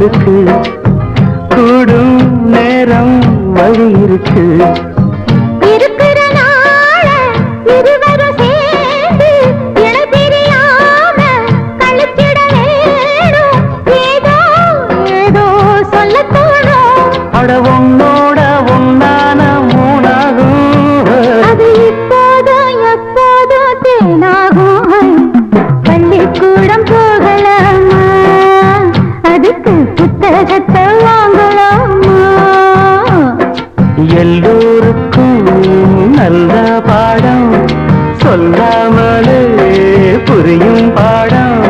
காதலுக்கு கூடும் நேரம் வழி இருக்கு. இருக்கிற நாள இருவரும் சேர்ந்து இணை பிரியாம கழிச்சிட வேணும். ஏதோ ஏதோ சொல்ல தோணும். அட உன்னோட உன்னான மூணாகும். அது இப்போதும் எப்போதும் தேனாகும். பள்ளிக்கூடம் போகலாமா? அதுக்கு புத்தகத்தை வாங்கலாமா?